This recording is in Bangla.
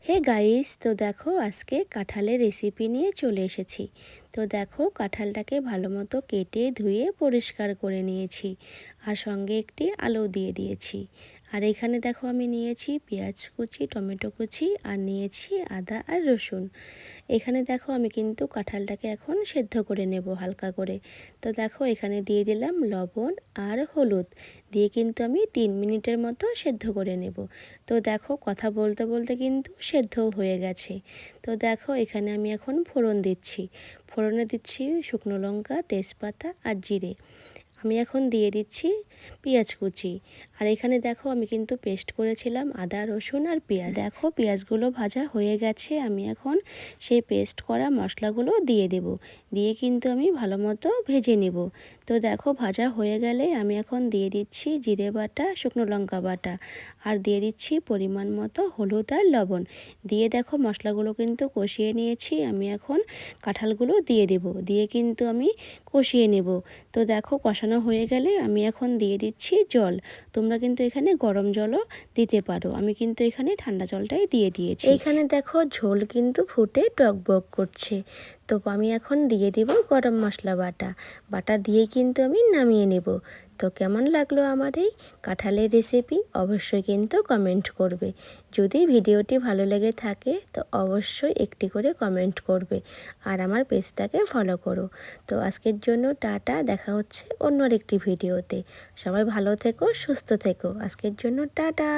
হে গাইস, তো দেখো আজকে কাঁঠালের রেসিপি নিয়ে চলে এসেছি। তো দেখো কাঁঠালটাকে ভালো মতো কেটে ধুয়ে পরিষ্কার করে নিয়েছি, আর সঙ্গে একটি আলু দিয়ে দিয়েছি। আর এখানে দেখো আমি নিয়েছি পেঁয়াজ কুচি, টমেটো কুচি, আর নিয়েছি আদা আর রসুন। এখানে দেখো আমি কিন্তু কাঁঠালটাকে এখন সেদ্ধ করে নেব হালকা করে। তো দেখো এখানে দিয়ে দিলাম লবণ আর হলুদ, দিয়ে কিন্তু আমি 3 মিনিটের মতো সেদ্ধ করে নেব। তো দেখো কথা বলতে বলতে কিন্তু সেদ্ধও হয়ে গেছে। তো দেখো এখানে আমি এখন ফোড়ন দিচ্ছি। ফোড়নে দিচ্ছি শুকনো লঙ্কা, তেজপাতা আর জিরে। আমি এখন দিয়ে দিচ্ছি পেঁয়াজ কুচি। আর এখানে দেখো আমি কিন্তু পেস্ট করেছিলাম আদা রসুন আর পেঁয়াজ। দেখো পেঁয়াজগুলো ভাজা হয়ে গেছে, আমি এখন সেই পেস্ট করা মশলাগুলো দিয়ে দেব। দিয়ে কিন্তু আমি ভালো মতো ভেজে নেব। তো দেখো ভাজা হয়ে গেলে আমি এখন দিয়ে দিচ্ছি জিরে বাটা, শুকনো লঙ্কা বাটা, আর দিয়ে দিচ্ছি পরিমাণ মতো হলুদ আর লবণ। দিয়ে দেখো মশলাগুলো কিন্তু কষিয়ে নিয়েছি, আমি এখন কাঁঠালগুলো দিয়ে দেব। দিয়ে কিন্তু আমি কষিয়ে নেব। তো দেখো কষানো হয়ে গেলে আমি এখন দিয়ে দিচ্ছি জল। তোমরা কিন্তু এখানে গরম জলও দিতে পারো, আমি কিন্তু এখানে ঠান্ডা জলটাই দিয়ে দিয়েছি। এইখানে দেখো ঝোল কিন্তু ফুটে টকবক করছে। তো আমি এখন দিয়ে দিব গরম মশলা বাটা। বাটা দিয়ে কিন্তু আমি নামিয়ে নেব। তো কেমন লাগলো আমার এই কাঁঠালের রেসিপি অবশ্যই কিন্তু কমেন্ট করবে। যদি ভিডিওটি ভালো লেগে থাকে তো অবশ্যই একটি করে কমেন্ট করবে, আর আমার পেজটাকে ফলো করো। তো আজকের জন্য টাটা, দেখা হচ্ছে অন্য আরেকটি ভিডিওতে। সবাই ভালো থেকো, সুস্থ থেকো। আজকের জন্য টাটা।